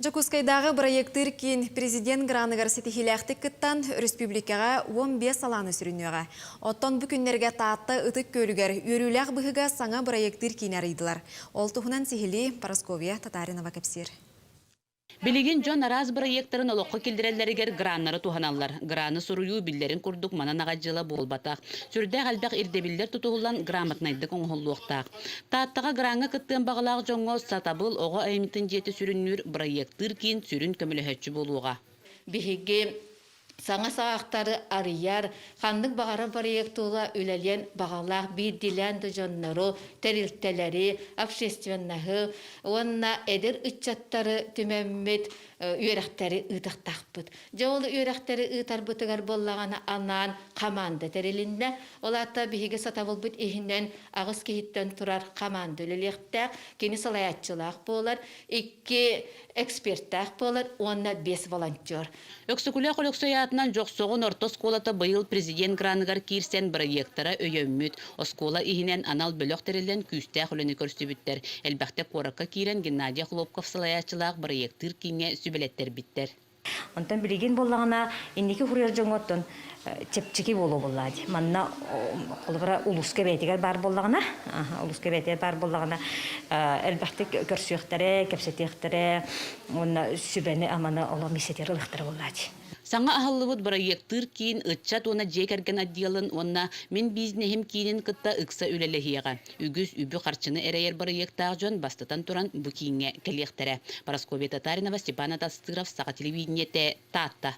Жакускайдағы проекттер кейін президент граныгар сетихиләхтік кыттан республикаға 15 саланы сүрінуға. Оттон бүкіндерге таатты ұтық көлігер өріләқ бұғыға саңа проекттер кейін арыдылар. Ол тұхынан сихили Парасковия Татаринова кәпсер. Билигин Джон Араз проекттарын олоққа келдірелерігер граннары туханалар. Граны сұрую биллерін күрдік манан ағаджыла болбатақ. Сүрді қалбақ ирдебиллер тұтығылан грамотнайдық оңғылуқтақ. Тааттаға гранға кыттын бағылақ жоңғы сатабыл оға айымтын жеті сүріннүр проекттыр кейін сүрін көміліхетші болуға. Биһиги саңа сағақтары арыяр, қандық бағары проектула үләлен бағалақ бейділән дұжоннару, тәрілтелері, общественнағы, онна әдір үтчаттары түмәммет үйерақтары ұйтақтақпыд. Жауылы үйерақтары ұйтар бұтығар боллағаны анан қаманды тәрілінде, олатта биһиги сатабыл бұт ехінен ағыз кейіттен тұрар қаманды өлелектәк, кені салаятчылақ болар, 2 эксперттақ болар, онна 5 волонтер. Өксікулі қолықсоятынан жоқсоғын ортос қолата бұйыл президент граныгар кирсен проекттара өйөммүт. Оскола ихинен анал бөлөк терелен күстәқ үліні көрсібіттер. Әлбәқті қораққа кирен Геннадий Хлопков салаятчылақ проекттыр кеңе сүбелеттер биттер. Онтан билеген боллағына иннеки хурьер жоңоттон чепчики болу боллады. Манна қолыбыра улуска бәйтігер бар боллағына, әлбәқті көрсүйіқтері, кәпсетіқтері, онна сүбәні аманы ола месетері ұлықтыры боллады. Саңа ахаллыбыт проекттыр кейін ытчат оны жекерген аддиялын онна мен бизнехим кейінен кытта ықса үлелехияға. Үгіз үбі қарчыны әрейер проекттағы жон бастатан туран бұ кейінге келектері. Парасковия Татаринова, Степан Атастыров, Саға телевидениеті, Таатта.